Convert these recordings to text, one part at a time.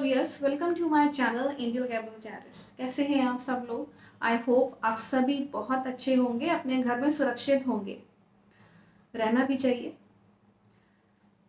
Wears, welcome to my channel Angel Gabriel Tarots. कैसे हैं आप सब लोग? आई होप आप सभी बहुत अच्छे होंगे, अपने घर में सुरक्षित होंगे, रहना भी चाहिए।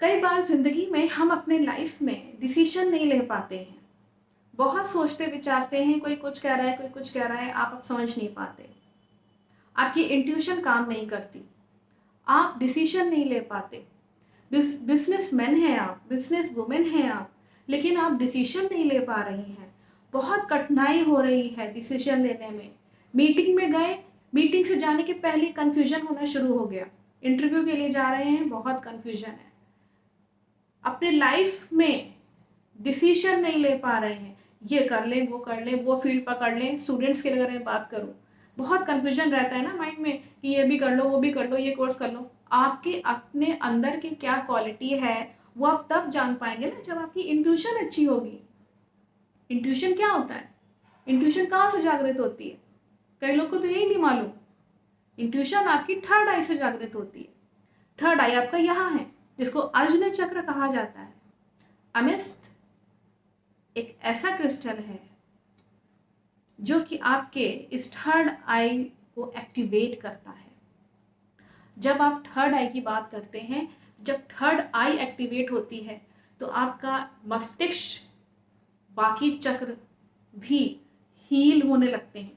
कई बार ज़िंदगी में हम अपने लाइफ में डिसीजन नहीं ले पाते हैं, बहुत सोचते विचारते हैं, कोई कुछ कह रहा है, कोई कुछ कह रहा है, आप समझ नहीं पाते। आपकी इंट्यूशन काम नहीं करती, आप डिसीजन नहीं ले पाते। बिजनेसमैन हैं आप, बिजनेस वुमेन हैं आप, लेकिन आप डिसीजन नहीं ले पा रही हैं। बहुत कठिनाई हो रही है डिसीजन लेने में। मीटिंग में गए, मीटिंग से जाने के पहले कंफ्यूजन होना शुरू हो गया। इंटरव्यू के लिए जा रहे हैं, बहुत कंफ्यूजन है। अपने लाइफ में डिसीजन नहीं ले पा रहे हैं, ये कर लें, वो कर लें, वो फील्ड पकड़ लें। स्टूडेंट्स के लिए अगर मैं बात करूँ, बहुत कंफ्यूजन रहता है ना माइंड में कि ये भी कर लो, वो भी कर लो, ये कोर्स कर लो। आपके अपने अंदर की क्या क्वालिटी है वो आप तब जान पाएंगे ना जब आपकी इंट्यूशन अच्छी होगी। इंट्यूशन क्या होता है? इंट्यूशन कहाँ से जागृत होती है? कई लोग को तो यही नहीं मालूम। इंट्यूशन आपकी थर्ड आई से जागृत होती है। थर्ड आई आपका यहाँ है, जिसको अजन चक्र कहा जाता है। अमिस्ट एक ऐसा क्रिस्टल है जो कि आपके इस थर्ड आई को एक्टिवेट करता है। जब आप थर्ड आई की बात करते हैं, जब थर्ड आई एक्टिवेट होती है तो आपका मस्तिष्क, बाकी चक्र भी हील होने लगते हैं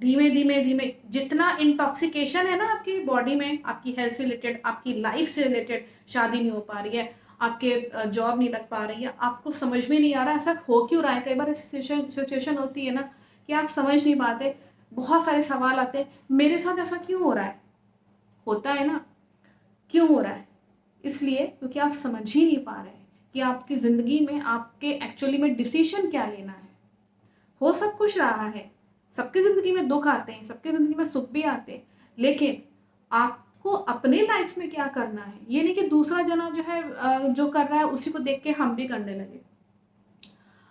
धीमे धीमे धीमे। जितना इंटॉक्सिकेशन है ना आपकी बॉडी में, आपकी हेल्थ से रिलेटेड, आपकी लाइफ से रिलेटेड, शादी नहीं हो पा रही है, आपके जॉब नहीं लग पा रही है, आपको समझ में नहीं आ रहा ऐसा हो क्यों रहा है। कई बार सिचुएशन होती है ना कि आप समझ नहीं पाते, बहुत सारे सवाल आते हैं, मेरे साथ ऐसा क्यों हो रहा है? होता है ना, क्यों हो रहा है? इसलिए क्योंकि आप समझ ही नहीं पा रहे हैं कि आपकी ज़िंदगी में आपके एक्चुअली में डिसीजन क्या लेना है। हो सब कुछ रहा है, सबकी ज़िंदगी में दुख आते हैं, सबकी ज़िंदगी में सुख भी आते हैं, लेकिन आपको अपने लाइफ में क्या करना है। ये नहीं कि दूसरा जना जो है जो कर रहा है उसी को देख के हम भी करने लगे।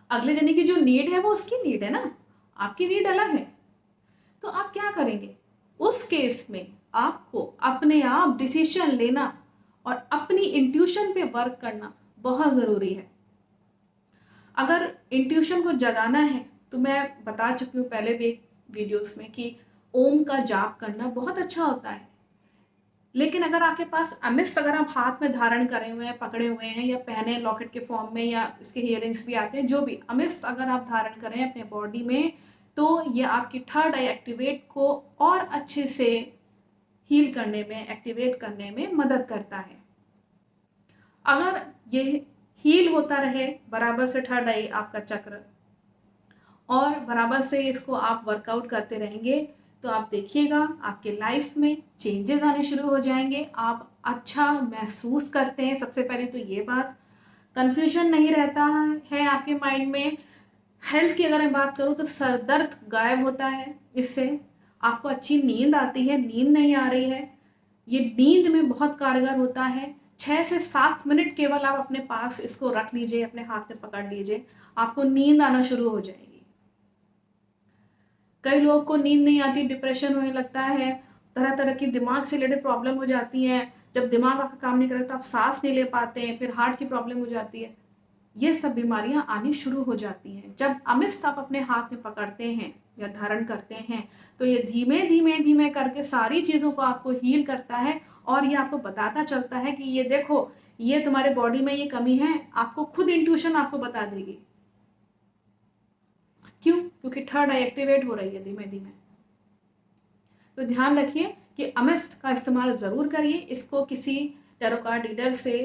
अगले जने की जो नीड है वो उसकी नीड है ना, आपकी नीड अलग है। तो आप क्या करेंगे उस केस में? आपको अपने आप डिसीजन लेना और अपनी इंट्यूशन पे वर्क करना बहुत ज़रूरी है। अगर इंट्यूशन को जगाना है तो मैं बता चुकी हूँ पहले भी एक वीडियोस में कि ओम का जाप करना बहुत अच्छा होता है। लेकिन अगर आपके पास अमिस्ट अगर आप हाथ में धारण करे हुए हैं, पकड़े हुए हैं, या पहने लॉकेट के फॉर्म में, या इसके ईयरिंग्स भी आते हैं, जो भी अमिस्ट अगर आप धारण करें अपने बॉडी में, तो ये आपकी थर्ड आई एक्टिवेट को और अच्छे से हील करने में, एक्टिवेट करने में मदद करता है। अगर ये हील होता रहे बराबर से थर्ड आई आपका चक्र, और बराबर से इसको आप वर्कआउट करते रहेंगे, तो आप देखिएगा आपके लाइफ में चेंजेस आने शुरू हो जाएंगे। आप अच्छा महसूस करते हैं। सबसे पहले तो ये बात, कंफ्यूजन नहीं रहता है आपके माइंड में। हेल्थ की अगर मैं बात करूँ तो सर दर्द गायब होता है, इससे आपको अच्छी नींद आती है, नींद नहीं आ रही है, ये नींद में बहुत कारगर होता है। 6 से 7 मिनट केवल आप अपने पास इसको रख लीजिए, अपने हाथ में पकड़ लीजिए, आपको नींद आना शुरू हो जाएगी। कई लोगों को नींद नहीं आती, डिप्रेशन होने लगता है, तरह तरह की दिमाग से रिलेटेड प्रॉब्लम हो जाती है। जब दिमाग आपका काम नहीं करता तो आप सांस नहीं ले पाते हैं, फिर हार्ट की प्रॉब्लम हो जाती है। ये सब बीमारियां आनी शुरू हो जाती हैं। जब अमिस्ट आप अपने हाथ में पकड़ते हैं या धारण करते हैं, तो ये धीमे धीमे धीमे करके सारी चीज़ों को आपको हील करता है, और ये आपको बताता चलता है कि ये देखो, ये तुम्हारे बॉडी में ये कमी है, आपको खुद इंट्यूशन आपको बता देगी। क्यों? क्योंकि थर्ड आई एक्टिवेट हो रही है धीमे धीमे। तो ध्यान रखिए कि अमिस्ट का इस्तेमाल ज़रूर करिए। इसको किसी टैरो कार्ड रीडर से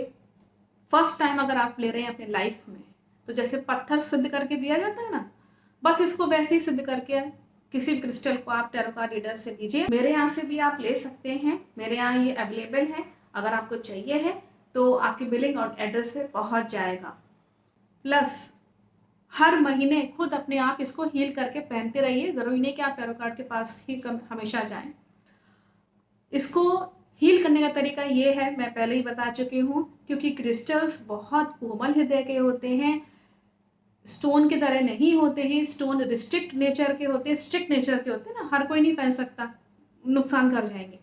फर्स्ट टाइम अगर आप ले रहे हैं अपने लाइफ में, तो जैसे पत्थर सिद्ध करके दिया जाता है ना, बस इसको वैसे ही सिद्ध करके किसी क्रिस्टल को आप टैरो कार्ड रीडर से लीजिए। मेरे यहाँ से भी आप ले सकते हैं, मेरे यहाँ ये अवेलेबल है। अगर आपको चाहिए है तो आपकी बिलिंग और एड्रेस पे पहुँच जाएगा। प्लस हर महीने खुद अपने आप इसको हील करके पहनते रहिए। ज़रूरी नहीं कि आप टैरो कार्ड के पास ही हमेशा जाएं। इसको हील करने का तरीका ये है, मैं पहले ही बता चुकी हूँ, क्योंकि क्रिस्टल्स बहुत कोमल हृदय के होते हैं, स्टोन की तरह नहीं होते हैं। स्टोन रिस्ट्रिक्ट नेचर के होते हैं, स्ट्रिक्ट नेचर के होते हैं ना, हर कोई नहीं पहन सकता, नुकसान कर जाएंगे।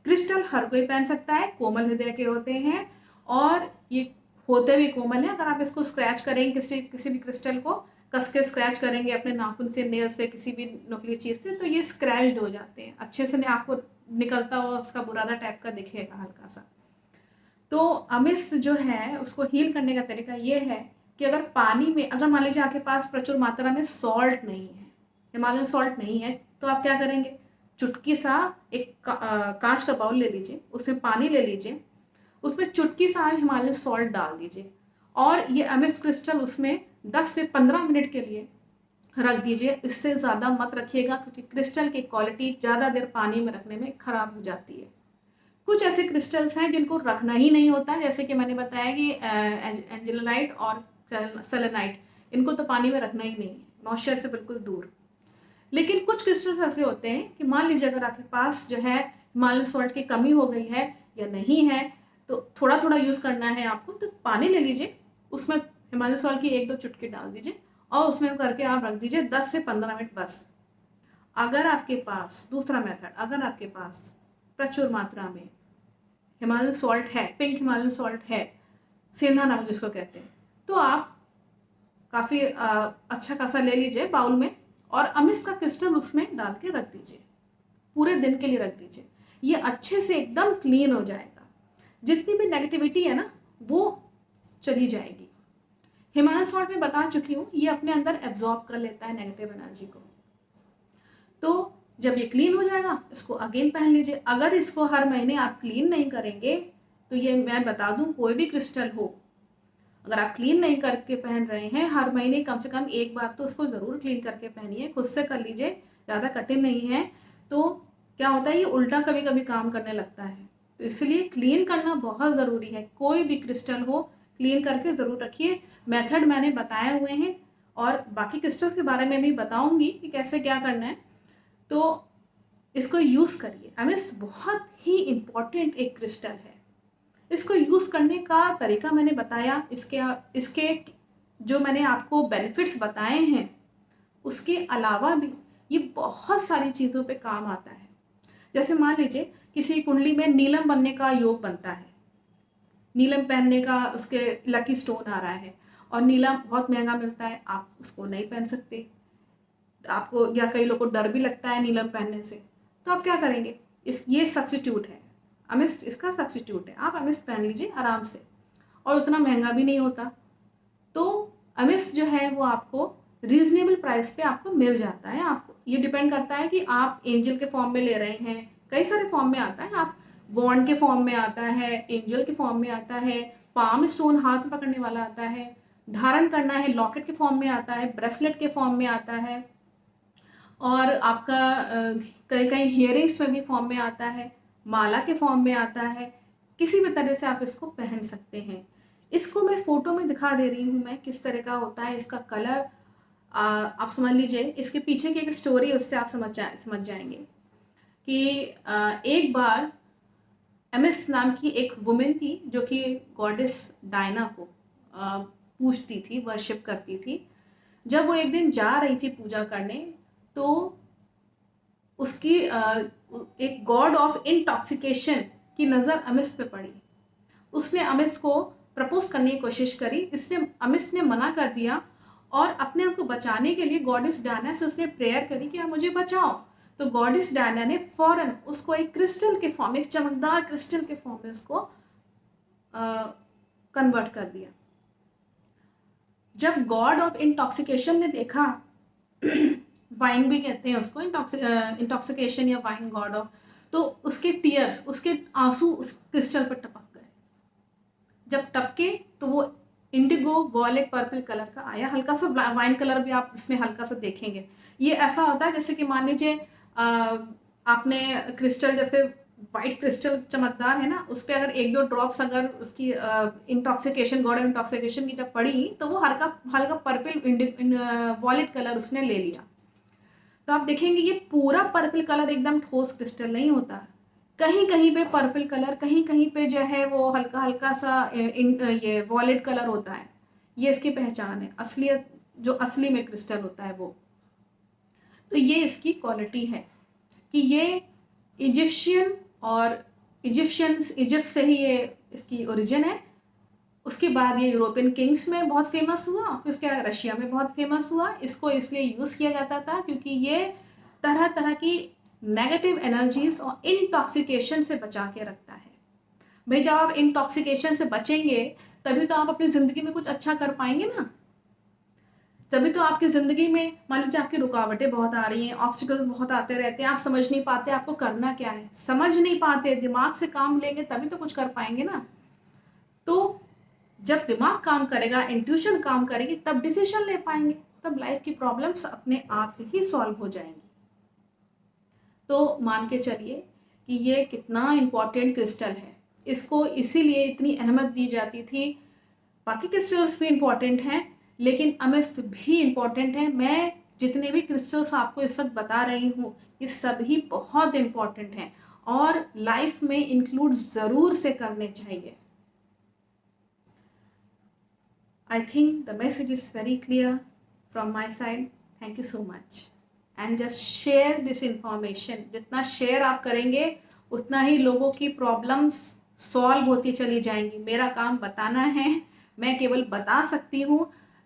क्रिस्टल हर कोई पहन सकता है, कोमल हृदय के होते हैं, और ये होते भी कोमल है। अगर आप इसको स्क्रैच करेंगे, किसी भी क्रिस्टल को कस के स्क्रैच करेंगे अपने नाखून से, नेल से, किसी भी नुकीली चीज़ से, तो ये स्क्रैच्ड हो जाते हैं, अच्छे से नहीं आपको निकलता हुआ उसका बुरादा टाइप का दिखेगा हल्का सा। तो अमिस जो है उसको हील करने का तरीका ये है कि अगर पानी में, अगर मान लीजिए आपके पास प्रचुर मात्रा में सॉल्ट नहीं है, हिमालयन सॉल्ट नहीं है, तो आप क्या करेंगे, चुटकी सा एक कांच का बाउल ले लीजिए, उसमें पानी ले लीजिए, उसमें चुटकी सा हिमालयन सॉल्ट डाल दीजिए और ये अमिस क्रिस्टल उसमें 10 से 15 मिनट के लिए रख दीजिए। इससे ज़्यादा मत रखिएगा क्योंकि क्रिस्टल की क्वालिटी ज़्यादा देर पानी में रखने में ख़राब हो जाती है। कुछ ऐसे क्रिस्टल्स हैं जिनको रखना ही नहीं होता है, जैसे कि मैंने बताया कि एंजेलोनाइट और सेलेनाइट, इनको तो पानी में रखना ही नहीं है, मॉइस्चर से बिल्कुल दूर। लेकिन कुछ क्रिस्टल्स ऐसे होते हैं कि मान लीजिए अगर आपके पास जो है हिमालयन सॉल्ट की कमी हो गई है या नहीं है, तो थोड़ा थोड़ा यूज़ करना है आपको, तो पानी ले लीजिए, उसमें हिमालयन सॉल्ट की 1-2 चुटकी डाल दीजिए और उसमें करके आप रख दीजिए 10 से 15 मिनट बस। अगर आपके पास दूसरा मेथड, अगर आपके पास प्रचुर मात्रा में हिमालयन सॉल्ट है, पिंक हिमालयन सॉल्ट है, सेंधा नमक जिसको कहते हैं, तो आप काफ़ी अच्छा खासा ले लीजिए बाउल में और अमिस का क्रिस्टल उसमें डाल के रख दीजिए, पूरे दिन के लिए रख दीजिए। ये अच्छे से एकदम क्लीन हो जाएगा, जितनी भी नेगेटिविटी है ना वो चली जाएगी। हिमालयन सॉल्ट में बता चुकी हूँ, ये अपने अंदर एब्जॉर्ब कर लेता है नेगेटिव एनर्जी को। तो जब ये क्लीन हो जाएगा, इसको अगेन पहन लीजिए। अगर इसको हर महीने आप क्लीन नहीं करेंगे, तो ये मैं बता दूं, कोई भी क्रिस्टल हो, अगर आप क्लीन नहीं करके पहन रहे हैं, हर महीने कम से कम एक बार तो उसको ज़रूर क्लीन करके पहनिए, खुद से कर लीजिए, ज़्यादा कठिन नहीं है। तो क्या होता है, ये उल्टा कभी कभी काम करने लगता है, तो इसलिए क्लीन करना बहुत ज़रूरी है। कोई भी क्रिस्टल हो क्लीन करके ज़रूर रखिए। मेथड मैंने बताए हुए हैं और बाकी क्रिस्टल के बारे में भी बताऊंगी कि कैसे क्या करना है, तो इसको यूज़ करिए। अमिस्ट बहुत ही इम्पॉर्टेंट एक क्रिस्टल है, इसको यूज़ करने का तरीका मैंने बताया, इसके जो मैंने आपको बेनिफिट्स बताए हैं, उसके अलावा भी ये बहुत सारी चीज़ों पे काम आता है। जैसे मान लीजिए किसी कुंडली में नीलम बनने का योग बनता है, नीलम पहनने का उसके लकी स्टोन आ रहा है और नीलम बहुत महंगा मिलता है, आप उसको नहीं पहन सकते, आपको, या कई लोगों को डर भी लगता है नीलम पहनने से, तो आप क्या करेंगे, ये सब्सिट्यूट है, अमिस्ट इसका सब्सिट्यूट है, आप अमिस्ट पहन लीजिए आराम से और उतना महंगा भी नहीं होता। तो अमिस्ट जो है वो आपको रीजनेबल प्राइस पे आपको मिल जाता है। आपको ये डिपेंड करता है कि आप एंजल के फॉर्म में ले रहे हैं, कई सारे फॉर्म में आता है, आप वॉन्ड के फॉर्म में आता है, एंजल के फॉर्म में आता है, पाम स्टोन हाथ में पकड़ने वाला आता है, धारण करना है लॉकेट के फॉर्म में आता है, ब्रेसलेट के फॉर्म में आता है, और आपका कई कई हियरिंग्स में भी फॉर्म में आता है, माला के फॉर्म में आता है, किसी भी तरह से आप इसको पहन सकते हैं। इसको मैं फ़ोटो में दिखा दे रही हूँ मैं किस तरह का होता है, इसका कलर आप समझ लीजिए, इसके पीछे की एक स्टोरी, उससे आप समझ जाएंगे कि एक बार एमिस नाम की एक वुमेन थी जो कि गॉडेस डायना को पूजती थी, वर्शिप करती थी। जब वो एक दिन जा रही थी पूजा करने, तो उसकी एक गॉड ऑफ इंटॉक्सिकेशन की नज़र अमिस्ट पे पड़ी। उसने अमिस्ट को प्रपोज करने की कोशिश करी, इसने अमिस्ट ने मना कर दिया और अपने आप को बचाने के लिए गॉडेस डायना से उसने प्रेयर करी कि आप मुझे बचाओ। तो गॉडेस डायना ने फौरन उसको एक क्रिस्टल के फॉर्म, एक चमकदार क्रिस्टल के फॉर्म में उसको कन्वर्ट कर दिया। जब गॉड ऑफ इंटॉक्सिकेशन ने देखा, वाइन भी कहते हैं उसको, इंटॉक्सिकेशन या वाइन गॉड ऑफ, तो उसके टीयर्स, उसके आंसू उस क्रिस्टल पर टपक गए। जब टपके तो वो इंडिगो वॉयलेट पर्पल कलर का आया, हल्का सा वाइन कलर भी आप इसमें हल्का सा देखेंगे। ये ऐसा होता है जैसे कि मान लीजिए आपने क्रिस्टल, जैसे वाइट क्रिस्टल चमकदार है ना, उस पर अगर 1-2 ड्रॉप्स अगर उसकी इंटॉक्सिकेशन, गॉड ऑफ इंटॉक्सिकेशन की जब पड़ी, तो वो हल्का हल्का पर्पल वॉयलेट कलर उसने ले लिया। तो आप देखेंगे ये पूरा पर्पल कलर एकदम ठोस क्रिस्टल नहीं होता, कहीं कहीं पे पर्पल कलर, कहीं कहीं पे जो है वो हल्का हल्का सा ये वॉयलेट कलर होता है। ये इसकी पहचान है, असलियत जो असली में क्रिस्टल होता है वो। तो ये इसकी क्वालिटी है कि ये इजिप्शियन, और इजिप्ट से ही ये इसकी ओरिजिन है। उसके बाद ये यूरोपियन किंग्स में बहुत फेमस हुआ, फिर उसके बाद रशिया में बहुत फेमस हुआ। इसको इसलिए यूज़ किया जाता था क्योंकि ये तरह तरह की नेगेटिव एनर्जीज और इंटॉक्सिकेशन से बचा के रखता है। भाई जब आप इंटॉक्सिकेशन से बचेंगे तभी तो आप अपनी ज़िंदगी में कुछ अच्छा कर पाएंगे ना। तभी तो आपकी ज़िंदगी में मान लीजिए आपकी रुकावटें बहुत आ रही हैं, ऑब्स्टिकल्स बहुत आते रहते हैं, आप समझ नहीं पाते आपको करना क्या है, समझ नहीं पाते, दिमाग से काम लेंगे तभी तो कुछ कर पाएंगे ना। तो जब दिमाग काम करेगा, इंट्यूशन काम करेगी, तब डिसीजन ले पाएंगे, तब लाइफ की प्रॉब्लम्स अपने आप ही सॉल्व हो जाएंगी। तो मान के चलिए कि ये कितना इम्पोर्टेंट क्रिस्टल है, इसको इसीलिए इतनी अहमियत दी जाती थी। बाकी क्रिस्टल्स भी इम्पोर्टेंट हैं लेकिन अमेस्ट भी इम्पोर्टेंट है। मैं जितने भी क्रिस्टल्स आपको इस वक्त बता रही हूँ ये सभी बहुत इम्पोर्टेंट हैं और लाइफ में इंक्लूड ज़रूर से करने चाहिए। I think the message is very clear from my side. Thank you so much. And just share this information. जितना शेयर आप करेंगे उतना ही लोगों की प्रॉब्लम्स सॉल्व होती चली जाएंगी। मेरा काम बताना है, मैं केवल बता सकती हूँ,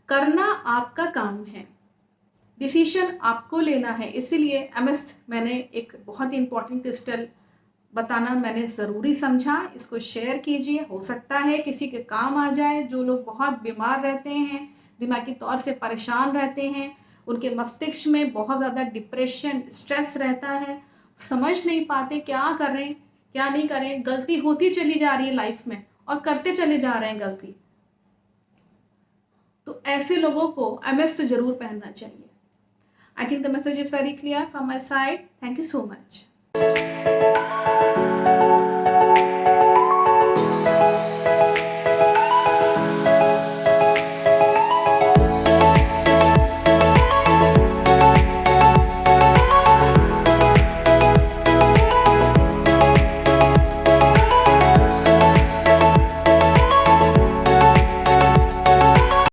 करना आपका काम है, डिसीजन आपको लेना है। इसीलिए एमिस्ट मैंने एक बहुत ही इम्पोर्टेंट क्रिस्टल बताना मैंने ज़रूरी समझा। इसको शेयर कीजिए, हो सकता है किसी के काम आ जाए। जो लोग बहुत बीमार रहते हैं, दिमागी तौर से परेशान रहते हैं, उनके मस्तिष्क में बहुत ज़्यादा डिप्रेशन, स्ट्रेस रहता है, समझ नहीं पाते क्या करें क्या नहीं करें, गलती होती चली जा रही है लाइफ में और करते चले जा रहे हैं गलती, तो ऐसे लोगों को एमिस्ट जरूर पहनना चाहिए। I think the message is very clear from my side. Thank you so much.